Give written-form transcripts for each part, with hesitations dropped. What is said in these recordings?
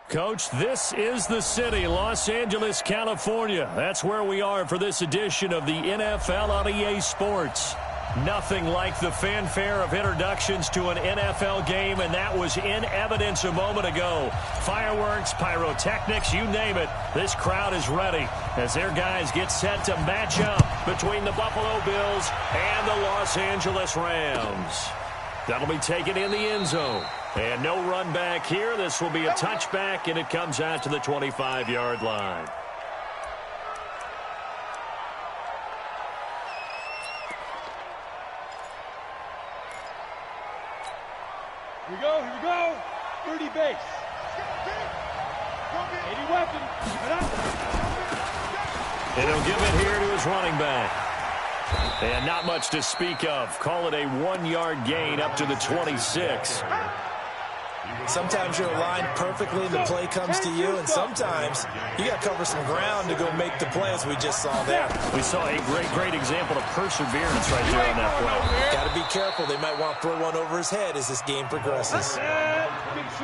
Coach, this is the city, Los Angeles, California. That's where we are for this edition of the NFL on EA Sports. Nothing like the fanfare of introductions to an NFL game, and that was in evidence a moment ago. Fireworks, pyrotechnics, you name it. This crowd is ready as their guys get set to match up between the Buffalo Bills and the Los Angeles Rams. That'll be taken in the end zone. And no run back here. This will be a touchback, and it comes out to the 25-yard line. Here we go. 30 base. 80 weapon. And he'll give it here to his running back. And not much to speak of. Call it a 1-yard gain up to the 26. Sometimes you're aligned perfectly and the play comes to you, and sometimes you got to cover some ground to go make the play, as we just saw there. We saw a great example of perseverance right there on that play. Got to be careful. They might want to throw one over his head as this game progresses.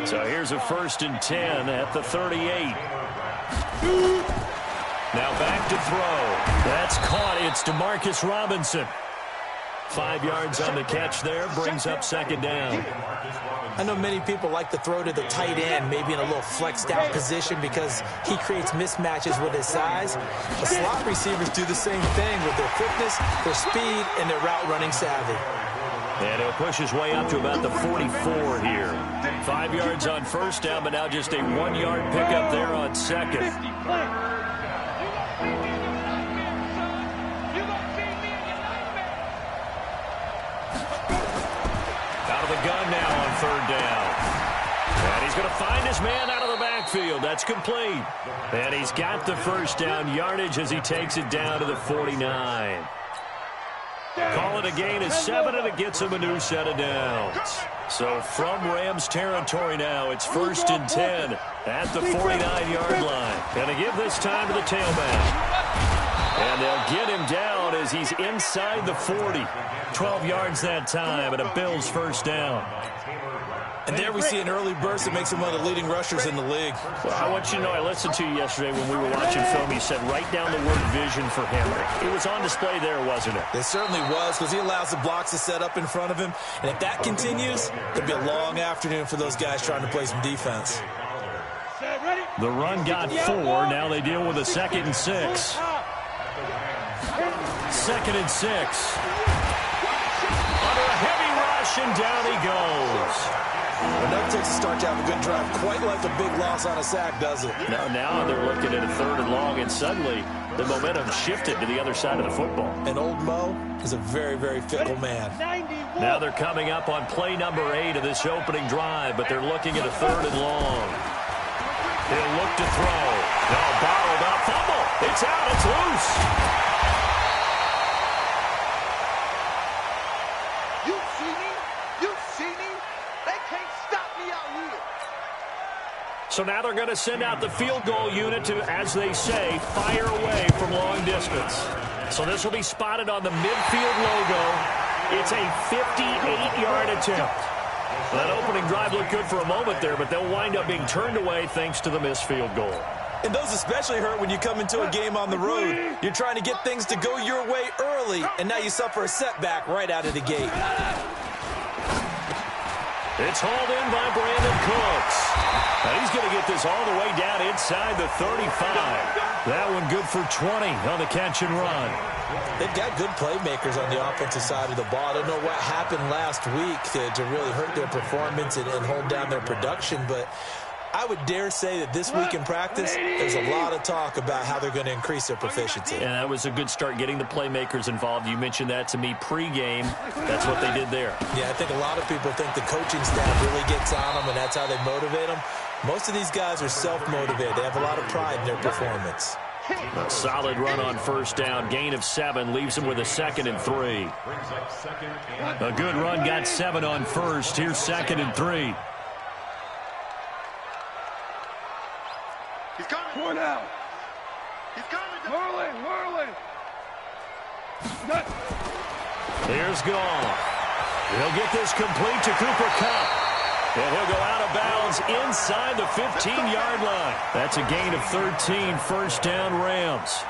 So here's a 1st and 10 at the 38. Now back to throw. That's caught. It's DeMarcus Robinson. 5 yards on the catch there. Brings up 2nd down. I know many people like to throw to the tight end, maybe in a little flexed out position because he creates mismatches with his size. The slot receivers do the same thing with their quickness, their speed, and their route running savvy. And he'll push his way up to about the 44 here. 5 yards on 1st down, but now just a 1-yard pickup there on 2nd. Gun now on 3rd down. And he's going to find his man out of the backfield. That's complete. And he's got the 1st down yardage as he takes it down to the 49. Call it a gain of 7, and it gets him a new set of downs. So from Rams territory now, it's 1st and 10 at the 49-yard line. And to give this time to the tailback. And they'll get him down as he's inside the 40. 12 yards that time, and a Bills 1st down. And there we see an early burst that makes him one of the leading rushers in the league. Well, I want you to know, I listened to you yesterday when we were watching film. You said write down the word vision for him. It was on display there, wasn't it? It certainly was, because he allows the blocks to set up in front of him. And if that continues, it'll be a long afternoon for those guys trying to play some defense. The run got 4. Now they deal with a 2nd and 6. 2nd and 6. Under a heavy rush, and down he goes. Well, that takes a start to have a good drive. Quite like a big loss on a sack, does it? No, now they're looking at a 3rd and long, and suddenly the momentum shifted to the other side of the football. And old Mo is a very fickle man. Now they're coming up on play number 8 of this opening drive, but they're looking at a 3rd and long. He'll look to throw. No, bottled up. Fumble. It's out. It's loose. So now they're going to send out the field goal unit to, as they say, fire away from long distance. So this will be spotted on the midfield logo. It's a 58-yard attempt. That opening drive looked good for a moment there, but they'll wind up being turned away thanks to the missed field goal. And those especially hurt when you come into a game on the road. You're trying to get things to go your way early, and now you suffer a setback right out of the gate. It's hauled in by Brandon Cooks. Now he's going to get this all the way down inside the 35. That one good for 20 on the catch and run. They've got good playmakers on the offensive side of the ball. I don't know what happened last week to really hurt their performance and hold down their production, but I would dare say that this week in practice, there's a lot of talk about how they're going to increase their proficiency. And that was a good start, getting the playmakers involved. You mentioned that to me pregame. That's what they did there. Yeah, I think a lot of people think the coaching staff really gets on them, and that's how they motivate them. Most of these guys are self-motivated. They have a lot of pride in their performance. A solid run on 1st down. Gain of 7 leaves them with a 2nd and 3. A good run got 7 on 1st. Here's 2nd and 3. He's coming. More now. He's coming. Whirling. Here's Gall. He'll get this complete to Cooper Kupp. And he'll go out of bounds inside the 15-yard line. That's a gain of 13, first down Rams.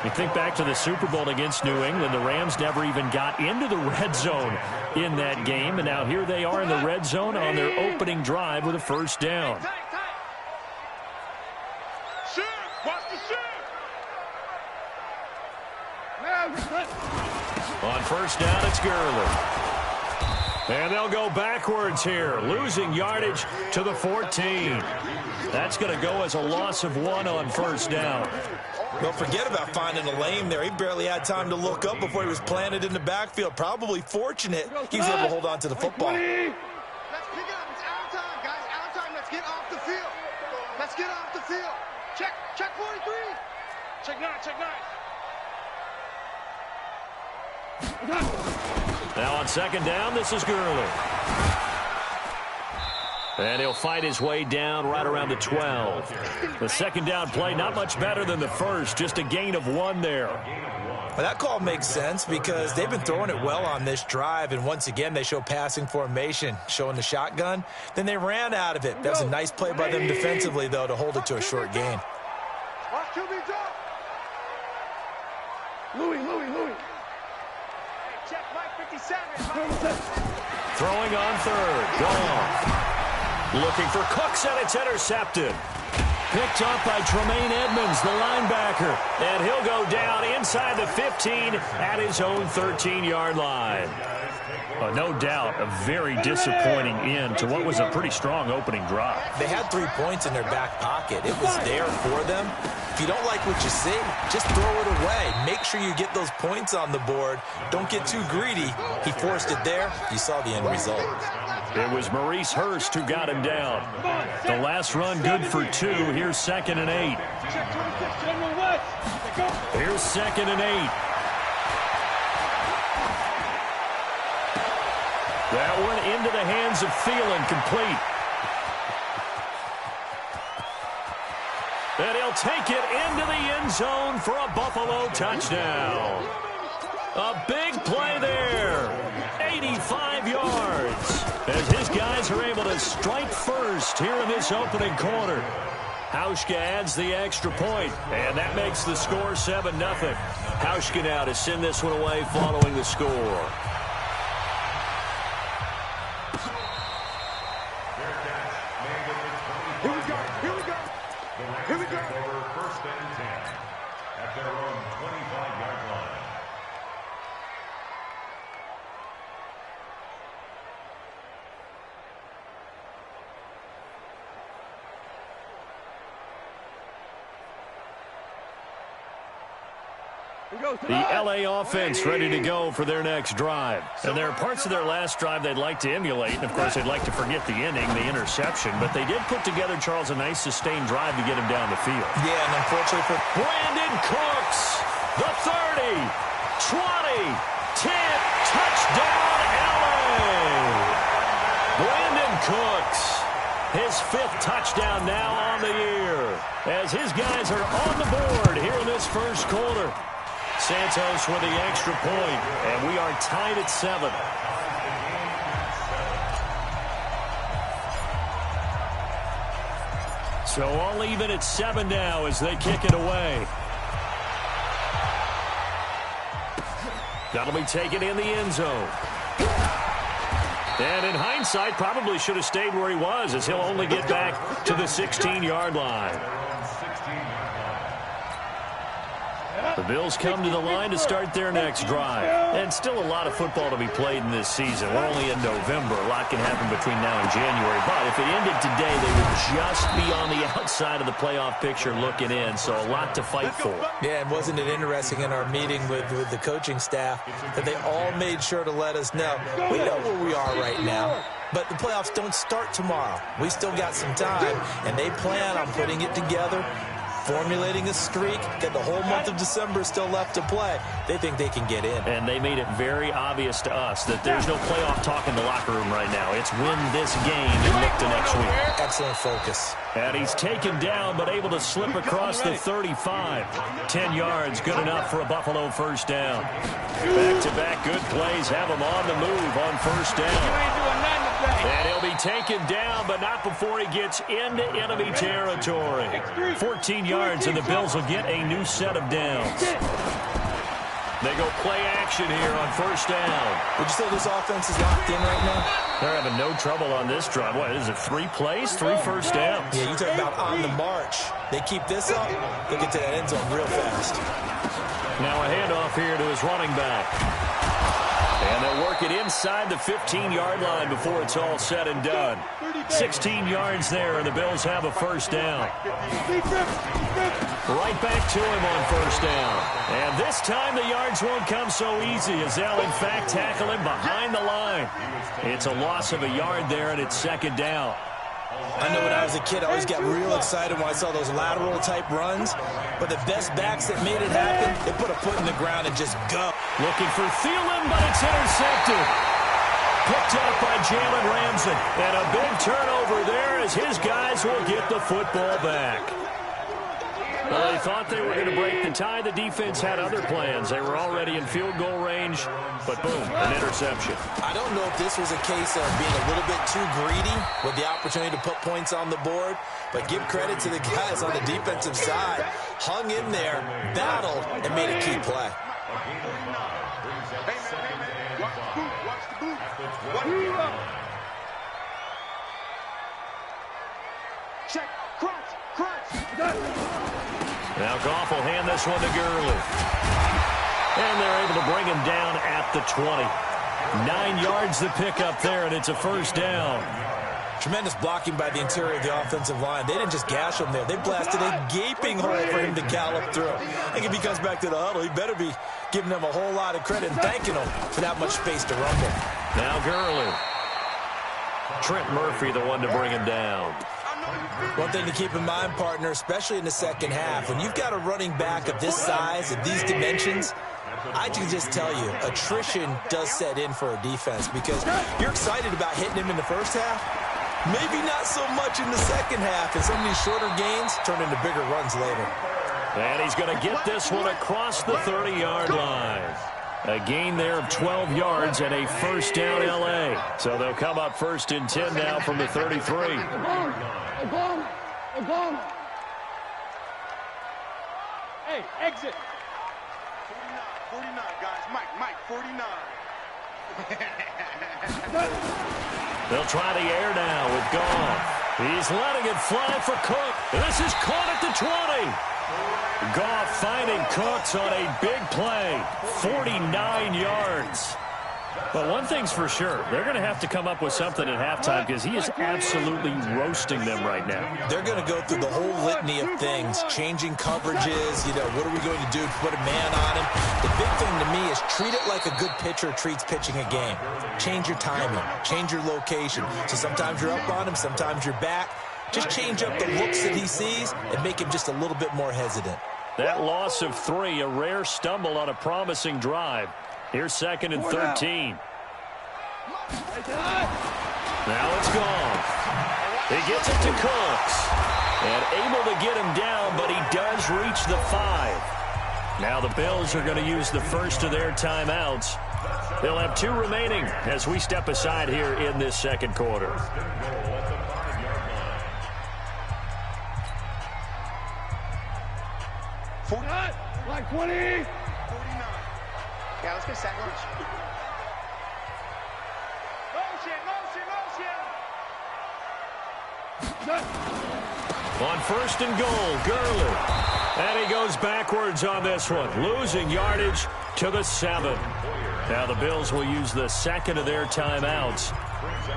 You think back to the Super Bowl against New England, the Rams never even got into the red zone in that game, and now here they are in the red zone on their opening drive with a first down. On first down, it's Gurley. And they'll go backwards here, losing yardage to the 14. That's going to go as a loss of 1 on first down. Don't forget about finding a lane there. He barely had time to look up before he was planted in the backfield. Probably fortunate he was able to hold on to the football. Let's pick it up. It's out time, guys. Out time. Let's get off the field. Let's get off the field. Check 43. Check 9. Now on second down, this is Gurley. And he'll fight his way down right around the 12. The second down play, not much better than the first, just a gain of 1 there. Well, that call makes sense because they've been throwing it well on this drive, and once again they show passing formation, showing the shotgun. Then they ran out of it. That was a nice play by them defensively, though, to hold it to a short gain. Watch QB drop. Louis. Check Mike 57. Throwing on third. Gone. Looking for Cooks, and it's intercepted. Picked up by Tremaine Edmonds, the linebacker. And he'll go down inside the 15 at his own 13-yard line. No doubt a very disappointing end to what was a pretty strong opening drive. They had 3 points in their back pocket. It was there for them. If you don't like what you see, just throw it away. Make sure you get those points on the board. Don't get too greedy. He forced it there. You saw the end result. It was Maurice Hurst who got him down. The last run good for 2. Here's 2nd and 8. Here's 2nd and 8. That one into the hands of Thielen, complete. And he'll take it into the end zone for a Buffalo touchdown. A big play there. 85 yards. As his guys are able to strike first here in this opening quarter. Hauschka adds the extra point, and that makes the score 7-0. Hauschka now to send this one away following the score. The L.A. offense ready to go for their next drive. And there are parts of their last drive they'd like to emulate. And, of course, they'd like to forget the inning, the interception. But they did put together, Charles, a nice sustained drive to get him down the field. Yeah, and unfortunately for Brandon Cooks, the 30, 20, 10, touchdown, L.A. Brandon Cooks, his 5th touchdown now on the year. As his guys are on the board here in this first quarter. Santos with the extra point, and we are tied at 7. So all even at 7 now as they kick it away. That'll be taken in the end zone. And in hindsight, probably should have stayed where he was, as he'll only get back to the 16-yard line. The Bills come to the line to start their next drive. And still a lot of football to be played in this season. We're only in November. A lot can happen between now and January. But if it ended today, they would just be on the outside of the playoff picture looking in. So a lot to fight for. Yeah, and wasn't it interesting in our meeting with the coaching staff that they all made sure to let us know, we know where we are right now. But the playoffs don't start tomorrow. We still got some time, and they plan on putting it together, formulating a streak, that the whole month of December is still left to play. They think they can get in. And they made it very obvious to us that there's no playoff talk in the locker room right now. It's win this game and look to next week. Excellent focus. And he's taken down but able to slip across the 35. 10 yards, good enough for a Buffalo first down. Back-to-back good plays have him on the move on first down. And he'll be taken down, but not before he gets into enemy territory. 14 yards, and the Bills will get a new set of downs. They go play action here on first down. Would you say this offense is locked in right now? They're having no trouble on this drive. What is it, 3 plays, 3 first downs? Yeah, you talk about on the march. They keep this up, they'll get to that end zone real fast. Now a handoff here to his running back. And they'll work it inside the 15-yard line before it's all said and done. 16 yards there, and the Bills have a first down. Right back to him on first down. And this time the yards won't come so easy as they'll, in fact, tackle him behind the line. It's a loss of a yard there, and it's second down. I know when I was a kid, I always got real excited when I saw those lateral-type runs. But the best backs that made it happen, they put a foot in the ground and just go. Looking for Thielen, but it's intercepted. Picked up by Jalen Ramsey. And a big turnover there as his guys will get the football back. Well, they thought they were going to break the tie. The defense had other plans. They were already in field goal range, but boom, an interception. I don't know if this was a case of being a little bit too greedy with the opportunity to put points on the board, but give credit to the guys on the defensive side. Hung in there, battled, and made a key play. Check, crunch. Now Goff will hand this one to Gurley. And they're able to bring him down at the 20. 9 yards the pickup there, and it's a first down. Tremendous blocking by the interior of the offensive line. They didn't just gash him there. They blasted a gaping hole for him to gallop through. I think if he comes back to the huddle, he better be giving them a whole lot of credit and thanking them for that much space to rumble. Now Gurley. Trent Murphy, the one to bring him down. One thing to keep in mind, partner, especially in the second half, when you've got a running back of this size, of these dimensions, I can just tell you, attrition does set in for a defense because you're excited about hitting him in the first half. Maybe not so much in the second half, and some of these shorter gains turn into bigger runs later. And he's going to get this one across the 30-yard line. A gain there of 12 yards and a first down L.A. So they'll come up first and 10 now from the 33. Hey, exit. 49, guys. Mike, 49. They'll try the air now with Goff. He's letting it fly for Cook. This is caught at the 20. Goff finding Cooks on a big play. 49 yards. But one thing's for sure, they're going to have to come up with something at halftime because he is absolutely roasting them right now. They're going to go through the whole litany of things, changing coverages, what are we going to do to put a man on him? The big thing to me is treat it like a good pitcher treats pitching a game. Change your timing, change your location. So sometimes you're up on him, sometimes you're back. Just change up the looks that he sees and make him just a little bit more hesitant. That loss of 3, a rare stumble on a promising drive. Here's second and 13. Now it's gone. He gets it to Cooks. And able to get him down, but he does reach the 5. Now the Bills are going to use the first of their timeouts. They'll have 2 remaining as we step aside here in this second quarter. Like 20. 49. Yeah, let's get sack lunch. Motion. On first and goal, Gurley. And he goes backwards on this one, losing yardage to the 7. Now the Bills will use the second of their timeouts.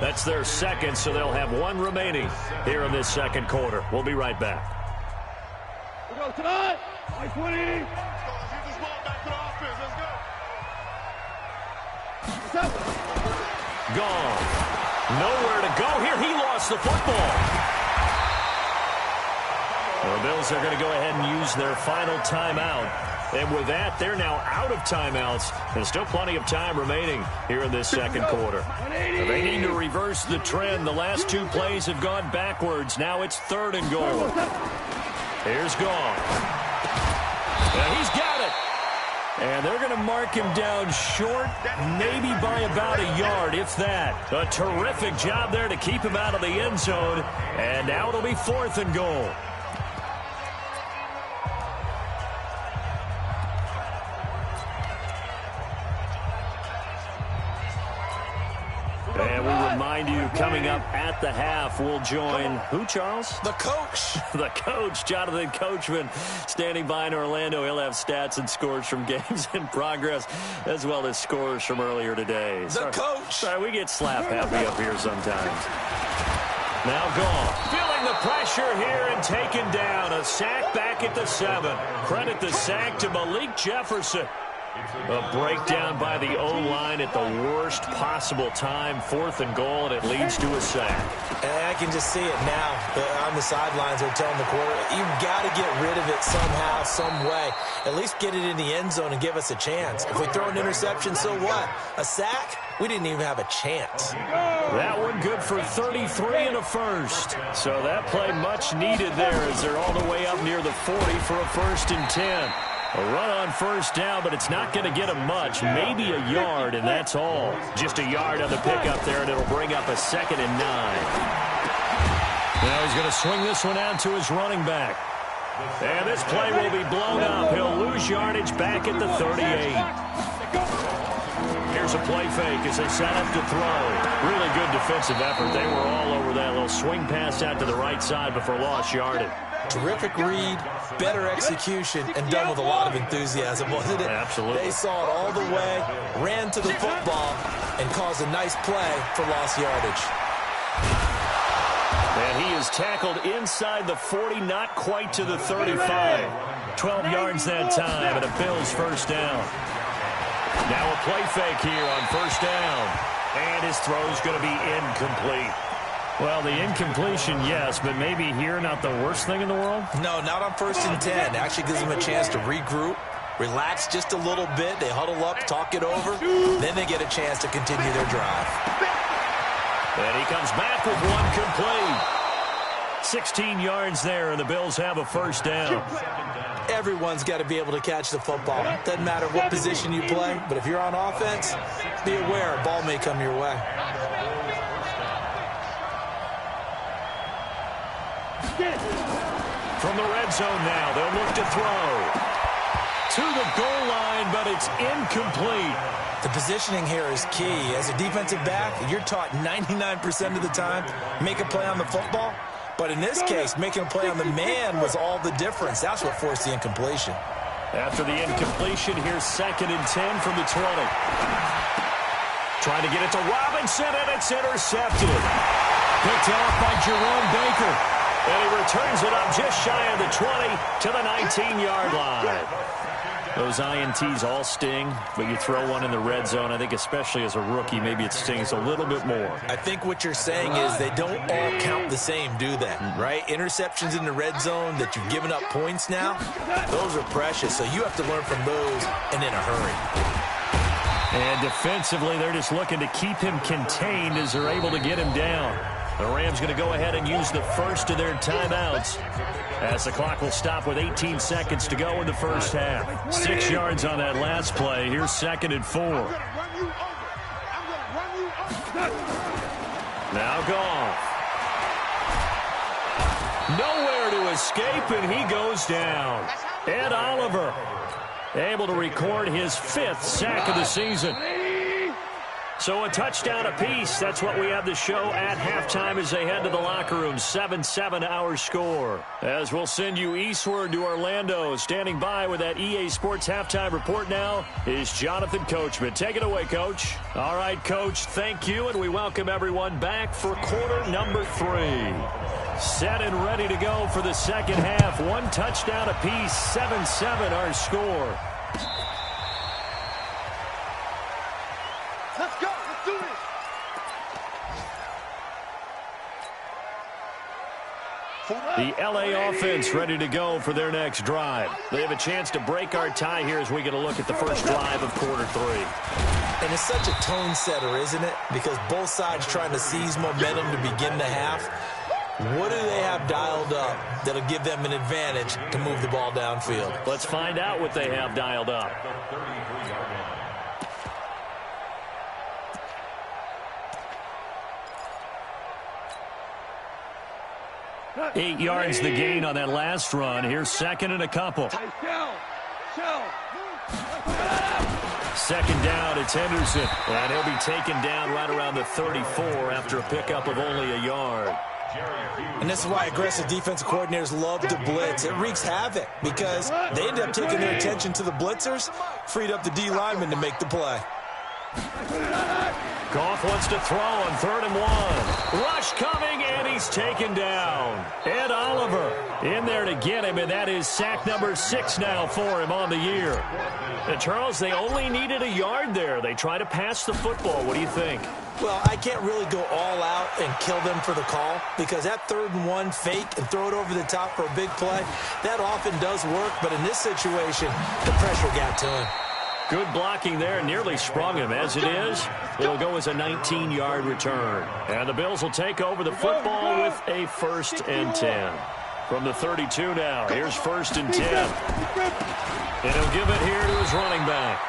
That's their second, so they'll have 1 remaining here in this second quarter. We'll be right back. We go tonight. Like 20. Gone. Nowhere to go here. He lost the football. The Bills are going to go ahead and use their final timeout. And with that, they're now out of timeouts. There's still plenty of time remaining here in this second quarter. They need to reverse the trend. The last 2 plays have gone backwards. Now it's 3rd and goal. Here's Goff. And he's got it. And they're going to mark him down short, maybe by about a yard, if that. A terrific job there to keep him out of the end zone. And now it'll be 4th and goal. And we remind you, coming up at the half, we'll join who, Charles? The coach. The coach, Jonathan Coachman, standing by in Orlando. He'll have stats and scores from games in progress, as well as scores from earlier today. The coach. Sorry, we get slap happy up here sometimes. Now Goff, feeling the pressure here and taken down. A sack back at the 7. Credit the sack to Malik Jefferson. A breakdown by the O-line at the worst possible time. 4th and goal, and it leads to a sack. And I can just see it now. On the sidelines, they're telling the quarterback, you've got to get rid of it somehow, some way. At least get it in the end zone and give us a chance. If we throw an interception, so what? A sack? We didn't even have a chance. That one good for 33 and a first. So that play much needed there as they're all the way up near the 40 for a 1st and 10. A run on 1st down, but it's not going to get him much. Maybe a yard, and that's all. Just a yard on the pickup there, and it'll bring up a 2nd and 9. Now he's going to swing this one out to his running back. And this play will be blown up. He'll lose yardage back at the 38. Here's a play fake as they set up to throw. Really good defensive effort. They were all over that little swing pass out to the right side before lost yardage. Terrific read, better execution, and done with a lot of enthusiasm, wasn't it? Absolutely. They saw it all the way, ran to the football, and caused a nice play for lost yardage. And he is tackled inside the 40, not quite to the 35. 12 yards that time, and a Bills 1st down. Now a play fake here on 1st down. And his throw's going to be incomplete. Well, the incompletion, yes, but maybe here not the worst thing in the world? No, not on 1st and 10. Actually gives them a chance to regroup, relax just a little bit. They huddle up, talk it over. Then they get a chance to continue their drive. And he comes back with one complete. 16 yards there, and the Bills have a 1st down. Everyone's got to be able to catch the football. Doesn't matter what position you play, but if you're on offense, be aware a ball may come your way. From the red zone now, they'll look to throw. To the goal line, but it's incomplete. The positioning here is key. As a defensive back, you're taught 99% of the time, make a play on the football. But in this case, making a play on the man was all the difference. That's what forced the incompletion. After the incompletion, here's 2nd and 10 from the 20. Trying to get it to Robinson, and it's intercepted. Picked off by Jerome Baker. And he returns it up just shy of the 20 to the 19-yard line. Those INTs all sting, but you throw one in the red zone, I think especially as a rookie, maybe it stings a little bit more. I think what you're saying is they don't all count the same, do they? Right? Interceptions in the red zone that you've given up points now, those are precious. So you have to learn from those and in a hurry. And defensively, they're just looking to keep him contained as they're able to get him down. The Rams going to go ahead and use the first of their timeouts as the clock will stop with 18 seconds to go in the 1st half. 6 yards on that last play. Here's 2nd and 4. Now Goff. Nowhere to escape, and he goes down. Ed Oliver able to record his 5th sack of the season. So a touchdown apiece. That's what we have the show at halftime as they head to the locker room. 7-7 our score. As we'll send you eastward to Orlando. Standing by with that EA Sports halftime report now is Jonathan Coachman. Take it away, Coach. All right, Coach, thank you, and we welcome everyone back for quarter number 3. Set and ready to go for the 2nd half. 1 touchdown apiece. 7-7 our score. Let's go. Let's do this. The LA offense ready to go for their next drive. They have a chance to break our tie here as we get a look at the first drive of quarter 3. And it's such a tone setter, isn't it? Because both sides trying to seize momentum to begin the half. What do they have dialed up that'll give them an advantage to move the ball downfield? Let's find out what they have dialed up. 8 yards the gain on that last run. Here's second and a couple. Second down, it's Henderson. And he'll be taken down right around the 34 after a pickup of only a yard. And this is why aggressive defensive coordinators love to blitz. It wreaks havoc because they end up taking their attention to the blitzers, freed up the D lineman to make the play. Goff wants to throw on 3rd and 1. Rush coming, and he's taken down. Ed Oliver in there to get him, and that is sack number 6 now for him on the year. And Charles, they only needed a yard there. They try to pass the football. What do you think? Well, I can't really go all out and kill them for the call because that 3rd and 1 fake and throw it over the top for a big play, that often does work. But in this situation, the pressure got to him. Good blocking there, nearly sprung him. As it is, it'll go as a 19-yard return. And the Bills will take over the football with a 1st and 10. From the 32 now, here's 1st and 10. And he'll give it here to his running back.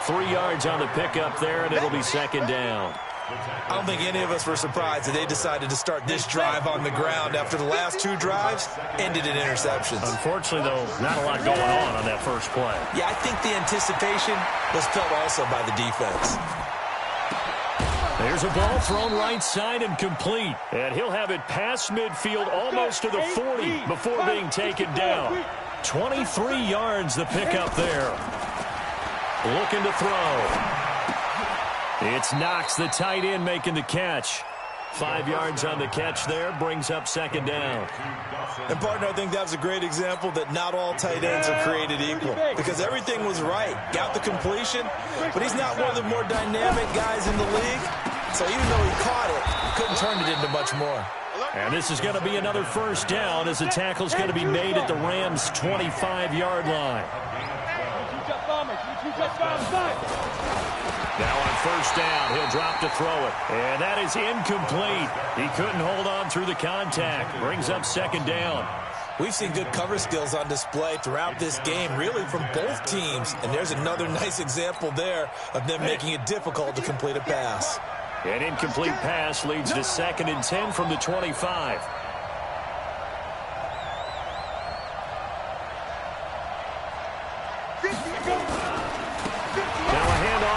3 yards on the pickup there, and it'll be 2nd down. I don't think any of us were surprised that they decided to start this drive on the ground after the last 2 drives ended in interceptions. Unfortunately, though, not a lot going on that first play. Yeah, I think the anticipation was felt also by the defense. There's a ball thrown right side and complete. And he'll have it past midfield almost to the 40 before being taken down. 23 yards the pickup there. Looking to throw. It's Knox, the tight end, making the catch. 5 yards on the catch there, brings up 2nd down. And, partner, I think that was a great example that not all tight ends are created equal because everything was right. Got the completion, but he's not one of the more dynamic guys in the league. So even though he caught it, he couldn't turn it into much more. And this is going to be another 1st down as the tackle's going to be made at the Rams' 25-yard line. Now on 1st down, he'll drop to throw it. And that is incomplete. He couldn't hold on through the contact. Brings up 2nd down. We've seen good cover skills on display throughout this game, really from both teams. And there's another nice example there of them making it difficult to complete a pass. An incomplete pass leads to 2nd and 10 from the 25.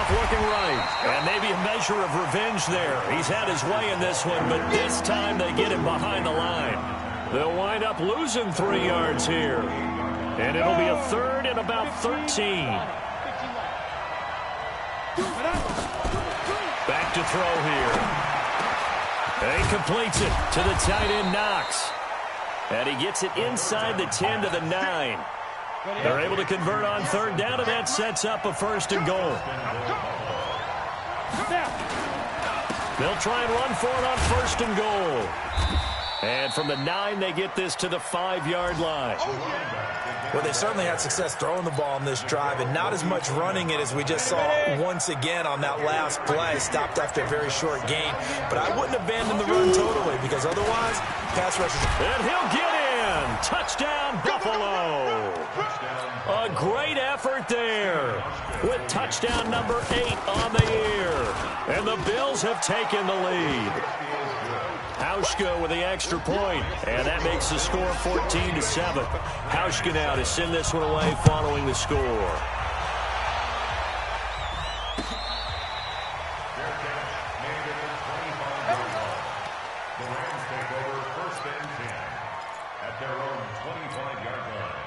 Looking right, and maybe a measure of revenge there. He's had his way in this one, but this time they get him behind the line. They'll wind up losing 3 yards here, and it'll be a 3rd and about 13. Back to throw here. And he completes it to the tight end, Knox. And he gets it inside the 10 to the 9. They're able to convert on 3rd down, and that sets up a 1st and goal. They'll try and run for it on 1st and goal. And from the 9, they get this to the 5-yard line. Well, they certainly had success throwing the ball in this drive, and not as much running it as we just saw once again on that last play. Stopped after a very short gain. But I wouldn't abandon the run totally because otherwise, pass rushers. And he'll get in. Touchdown, Buffalo. A great effort there with touchdown number 8 on the year. And the Bills have taken the lead. Hauschka with the extra point, and that makes the score 14-7. Hauschka now to send this one away following the score. The Rams take over 1st and 10 at their own 25-yard line.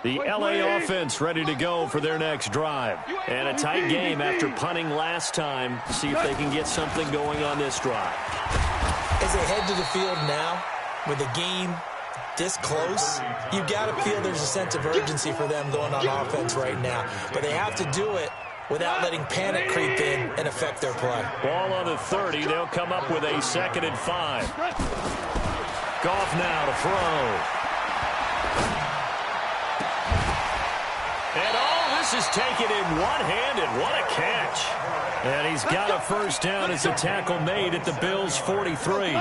The LA offense ready to go for their next drive. And a tight game after punting last time. See if they can get something going on this drive. As they head to the field now, with the game this close, you've got to feel there's a sense of urgency for them going on offense right now. But they have to do it without letting panic creep in and affect their play. Ball on the 30. They'll come up with a 2nd and 5. Goff now to throw. This is taken in one-handed. What a catch. And he's got a first down as a tackle made at the Bills' 43.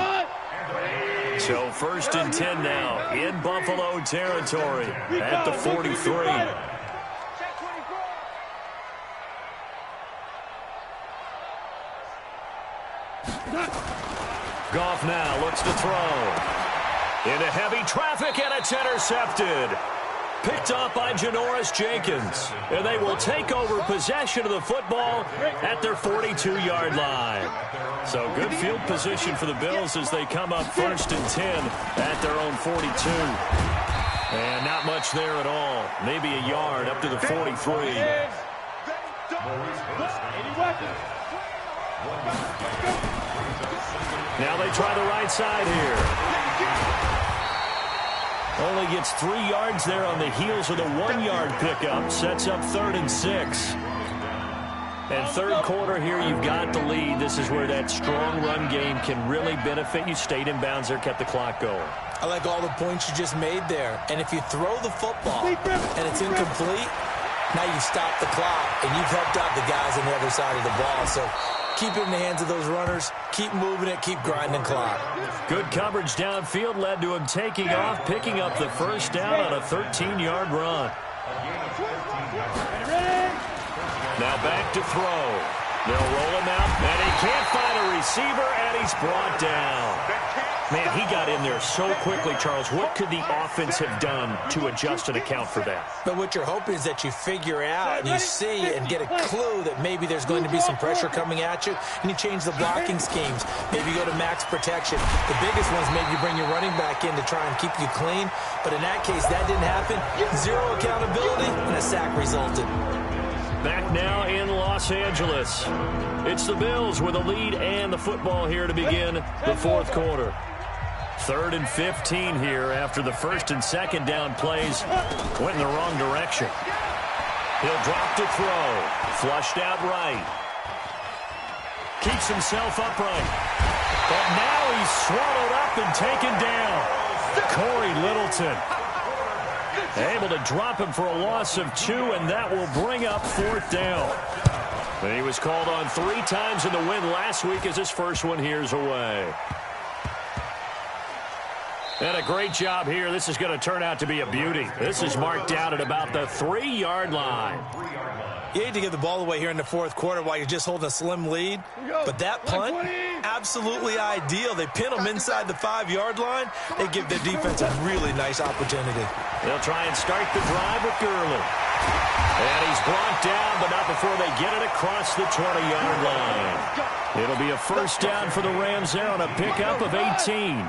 So 1st and 10 now in Buffalo territory at the 43. Goff now looks to throw. Into heavy traffic, and it's intercepted. Picked up by Janoris Jenkins. And they will take over possession of the football at their 42-yard line. So good field position for the Bills as they come up 1st and 10 at their own 42. And not much there at all. Maybe a yard up to the 43. Now they try the right side here. Only gets 3 yards there on the heels of the 1-yard pickup. Sets up 3rd and 6. And 3rd quarter here, you've got the lead. This is where that strong run game can really benefit you. Stayed in bounds there, kept the clock going. I like all the points you just made there. And if you throw the football and it's incomplete, now you stop the clock and you've helped out the guys on the other side of the ball. So keep it in the hands of those runners. Keep moving it. Keep grinding clock. Good coverage downfield led to him taking off, picking up the first down on a 13-yard run. Now back to throw. They'll roll him out, and he can't find a receiver, and he's brought down. Man, he got in there so quickly, Charles. What could the offense have done to adjust and account for that? But what you're hoping is that you figure out and you see and get a clue that maybe there's going to be some pressure coming at you, and you change the blocking schemes. Maybe you go to max protection. The biggest one is maybe you bring your running back in to try and keep you clean. But in that case, that didn't happen. Zero accountability, and a sack resulted. Back now in Los Angeles. It's the Bills with a lead and the football here to begin the 4th quarter. 3rd and 15 here after the 1st and 2nd down plays went in the wrong direction. He'll drop to throw. Flushed out right. Keeps himself upright. But now he's swallowed up and taken down. Corey Littleton able to drop him for a loss of 2, and that will bring up 4th down. And he was called on 3 times in the win last week as his first one here's away. And a great job here. This is going to turn out to be a beauty. This is marked down at about the 3-yard line. You hate to give the ball away here in the 4th quarter while you're just holding a slim lead. But that punt, absolutely ideal. They pin them inside the 5-yard line. They give the defense a really nice opportunity. They'll try and start the drive with Gurley. And he's brought down, but not before they get it across the 20-yard line. It'll be a first down for the Rams there on a pickup of 18.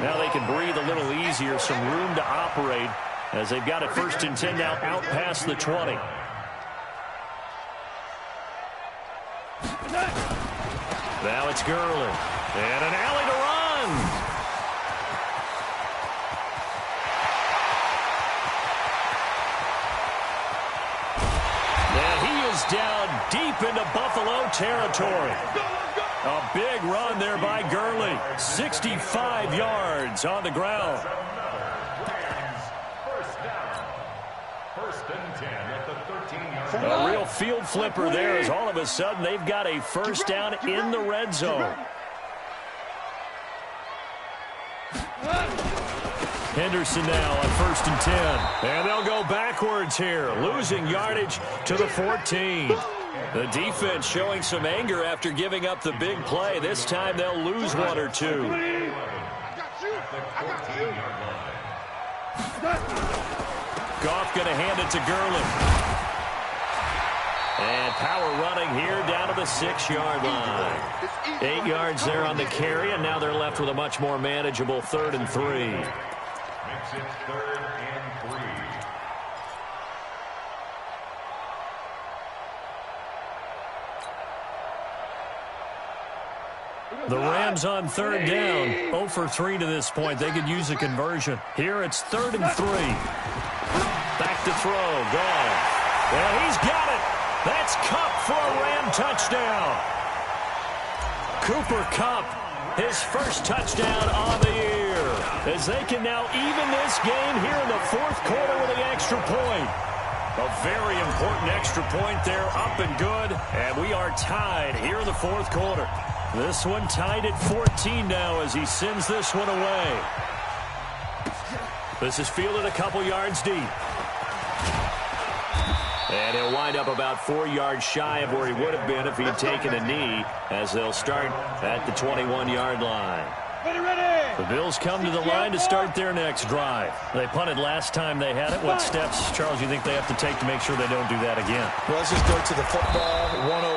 Now they can breathe a little easier, some room to operate as they've got it 1st and 10 now out past the 20. Now it's Gurley. And an alley to run. And he is down deep into Buffalo territory. A big run there by Gurley. 65 yards on the ground. A real field flipper there as all of a sudden they've got a first down in the red zone. Henderson now on 1st and 10. And they'll go backwards here, losing yardage to the 14. The defense showing some anger after giving up the big play. This time they'll lose 1 or 2. Goff going to hand it to Gurley. And power running here down to the 6-yard line. 8 yards there on the carry, and now they're left with a much more manageable 3rd and 3. Makes it 3rd and 3. The Rams on 3rd down. 0 for 3 to this point. They could use a conversion. Here it's 3rd and 3. Back to throw. Goff. Well, he's got it. That's Kupp for a Ram touchdown. Cooper Kupp, his first touchdown on the year. As they can now even this game here in the 4th quarter with an extra point. A very important extra point there, up and good. And we are tied here in the fourth quarter. This one tied at 14 now as he sends this one away. This is fielded a couple yards deep. And he'll wind up about 4 yards shy of where he would have been if he'd taken a knee, as they'll start at the 21-yard line. The Bills come to the line to start their next drive. They punted last time they had it. What steps, Charles, do you think they have to take to make sure they don't do that again? Well, let's just go to the football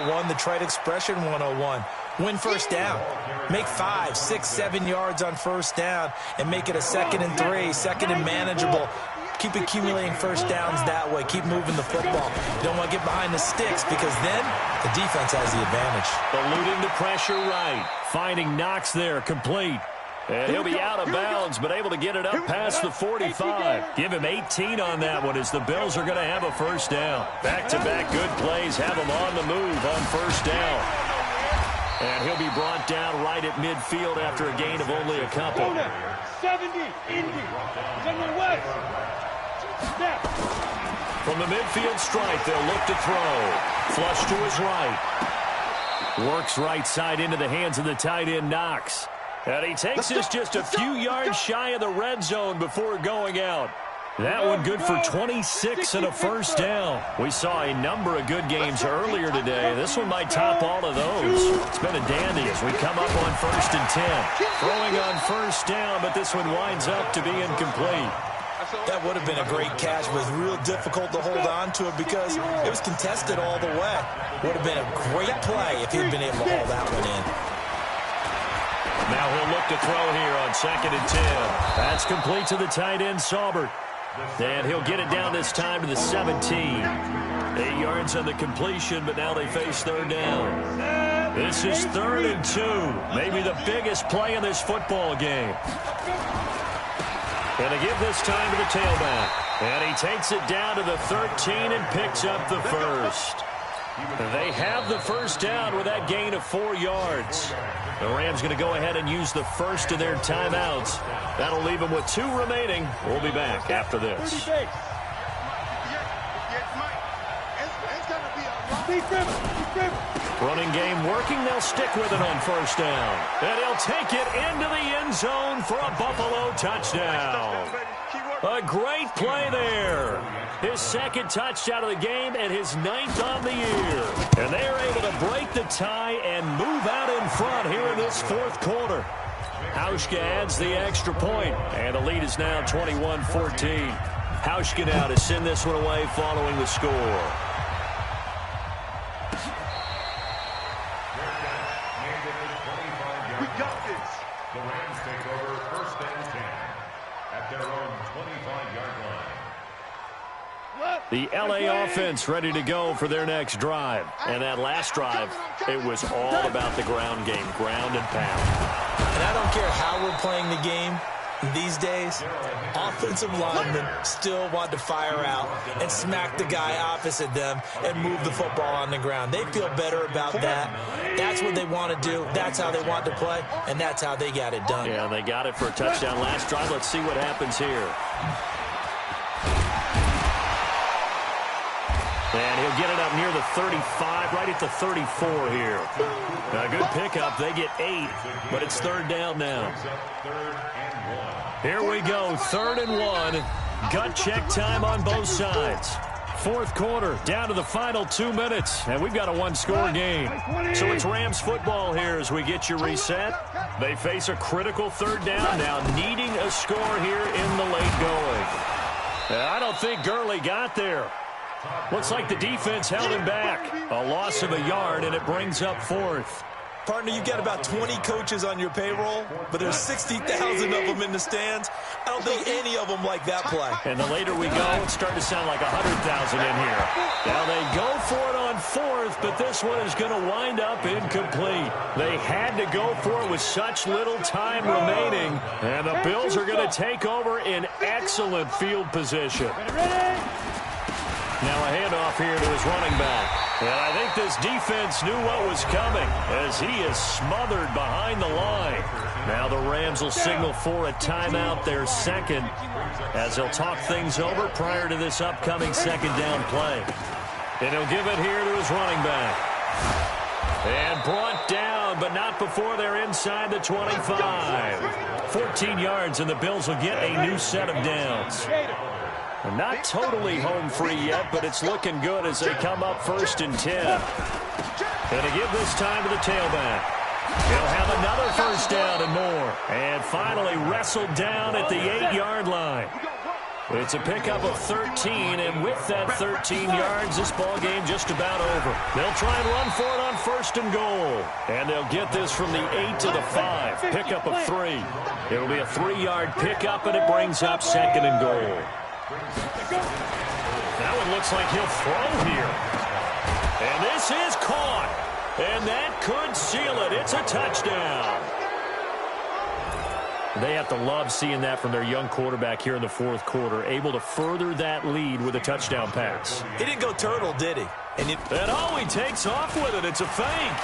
101, the trite expression 101. Win first down. Make 5, 6, 7 yards on first down and make it a 2nd and 3, 2nd and manageable. Keep accumulating first downs that way. Keep moving the football. You don't want to get behind the sticks because then the defense has the advantage. Eluding the pressure right. Finding Knox there, complete. And he'll be out of bounds, but able to get it up past the 45. Give him 18 on that one as the Bills are going to have a first down. Back-to-back good plays have them on the move on first down. And he'll be brought down right at midfield after a gain of only a couple. 70, Indy, General West. Snap. From the midfield stripe, they'll look to throw. Flush to his right. Works right side into the hands of the tight end, Knox. And he takes this just a few yards shy of the red zone before going out. That one good for 26 and a first down. We saw a number of good games earlier today. This one might top all of those. It's been a dandy as we come up on 1st and 10. Throwing on first down, but this one winds up to be incomplete. That would have been a great catch, but it was real difficult to hold on to it because it was contested all the way. Would have been a great play if he'd been able to haul that one in. Now he'll look to throw here on 2nd and 10. That's complete to the tight end, Saubert. And he'll get it down this time to the 17. 8 yards on the completion, but now they face third down. This is 3rd and 2. Maybe the biggest play in this football game. And to give this time to the tailback. And he takes it down to the 13 and picks up the first. They have the first down with that gain of 4 yards. The Rams going to go ahead and use the first of their timeouts. That'll leave them with 2 remaining. We'll be back after this. Running game working. They'll stick with it on first down. And he'll take it into the end zone for a Buffalo touchdown. A great play there. His 2nd touchdown of the game and his 9th on the year. And they're able to break the tie and move out in front here in this 4th quarter. Hauschka adds the extra point, and the lead is now 21-14. Hauschka now to send this one away following the score. We got this. The Rams take over 1st and 10 at their own 25-yard line. The LA offense ready to go for their next drive. And that last drive, it was all about the ground game, ground and pound. And I don't care how we're playing the game these days, offensive linemen still want to fire out and smack the guy opposite them and move the football on the ground. They feel better about that. That's what they want to do. That's how they want to play, and that's how they got it done. Yeah, they got it for a touchdown last drive. Let's see what happens here. And he'll get it up near the 35, right at the 34 here. A good pickup. They get 8, but it's 3rd down now. Here we go, 3rd and 1. Gut check time on both sides. 4th quarter, down to the final 2 minutes, and we've got a 1-score game. So it's Rams football here as we get you reset. They face a critical 3rd down now, needing a score here in the late going. I don't think Gurley got there. Looks like the defense held him back. A loss of a yard, and it brings up 4th. Partner, you've got about 20 coaches on your payroll, but there's 60,000 of them in the stands. I don't think any of them like that play. And the later we go, it's starting to sound like 100,000 in here. Now they go for it on 4th, but this one is going to wind up incomplete. They had to go for it with such little time remaining, and the Bills are going to take over in excellent field position. Now a handoff here to his running back. And I think this defense knew what was coming as he is smothered behind the line. Now the Rams will signal for a timeout, their second, as they'll talk things over prior to this upcoming second down play. And he'll give it here to his running back. And brought down, but not before they're inside the 25. 14 yards, and the Bills will get a new set of downs. Not totally home free yet, but it's looking good as they come up 1st and 10. And to give this time to the tailback. He'll have another first down and more. And finally wrestled down at the 8-yard line. It's a pickup of 13, and with that 13 yards, this ball game just about over. They'll try and run for it on 1st and goal. And they'll get this from the 8 to the 5. Pickup of 3. It'll be a 3-yard pickup, and it brings up 2nd and goal. That one looks like he'll throw here. And this is caught. And that could seal it. It's a touchdown. They have to love seeing that from their young quarterback here in the 4th quarter, able to further that lead with a touchdown pass. He didn't go turtle, did he? And he takes off with it. It's a fake.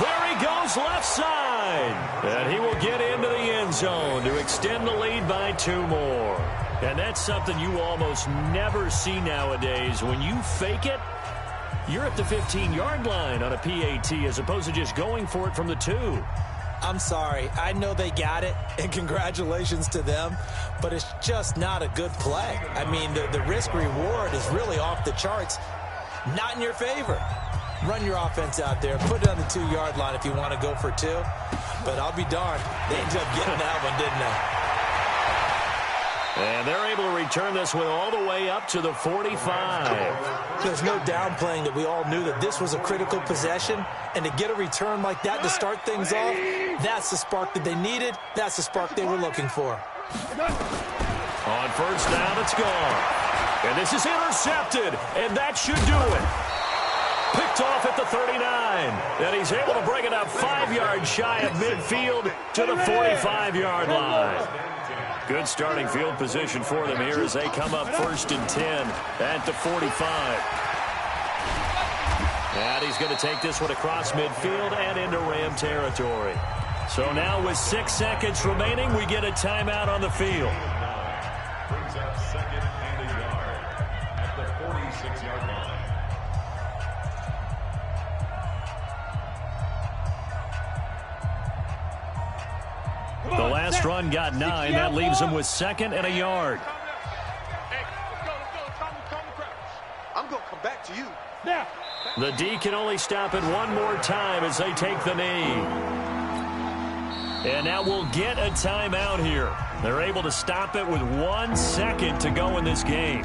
There he goes left side. And he will get into the end zone to extend the lead by 2 more. And that's something you almost never see nowadays. When you fake it, you're at the 15-yard line on a PAT as opposed to just going for it from the 2. I'm sorry. I know they got it, and congratulations to them, but it's just not a good play. I mean, the risk-reward is really off the charts, not in your favor. Run your offense out there. Put it on the 2-yard line if you want to go for 2. But I'll be darned. They ended up getting that one, didn't they? And they're able to return this one all the way up to the 45. There's no downplaying that we all knew that this was a critical possession. And to get a return like that to start things off, that's the spark that they needed. That's the spark they were looking for. On 1st down, it's gone. And this is intercepted. And that should do it. Picked off at the 39. And he's able to bring it up 5 yards shy of midfield to the 45-yard line. Good starting field position for them here as they come up 1st and 10 at the 45. And he's going to take this one across midfield and into Ram territory. So now with 6 seconds remaining, we get a timeout on the field. Brings up 2nd and a yard at the 46-yard line. The last run got 9. That leaves him with 2nd and a yard. I'm going to come back to you. The D can only stop it one more time as they take the knee. And now we'll get a timeout here. They're able to stop it with 1 second to go in this game.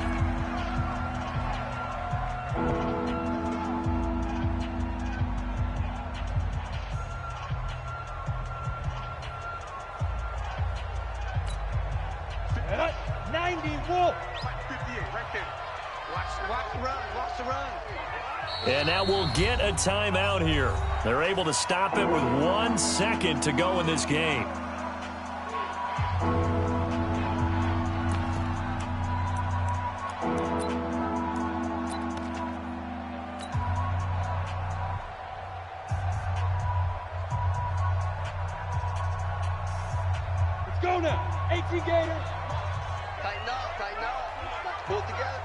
And now we'll get a timeout here. They're able to stop it with 1 second to go in this game. Let's go now. 18 Gators. Tighten up, tighten up. Pull it together.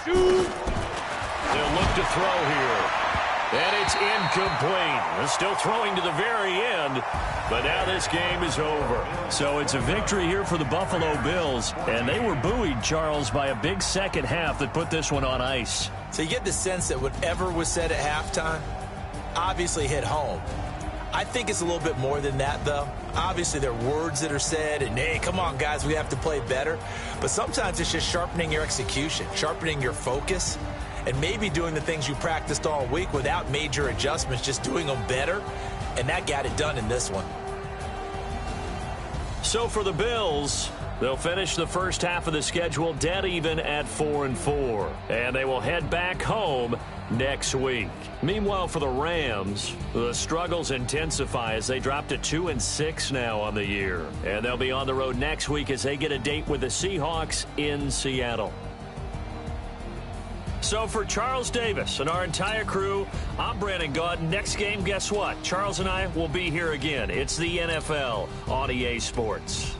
They'll look to throw here. And it's incomplete. They're still throwing to the very end, but now this game is over. So it's a victory here for the Buffalo Bills, and they were buoyed, Charles, by a big second half that put this one on ice. So you get the sense that whatever was said at halftime obviously hit home. I think it's a little bit more than that, though. Obviously, there are words that are said, and, hey, come on, guys, we have to play better. But sometimes it's just sharpening your execution, sharpening your focus, and maybe doing the things you practiced all week without major adjustments, just doing them better. And that got it done in this one. So for the Bills, they'll finish the first half of the schedule dead even at 4-4. And they will head back home next week. Meanwhile, for the Rams, the struggles intensify as they drop to 2-6 now on the year. And they'll be on the road next week as they get a date with the Seahawks in Seattle. So for Charles Davis and our entire crew, I'm Brandon Gaudin. Next game, guess what? Charles and I will be here again. It's the NFL on EA Sports.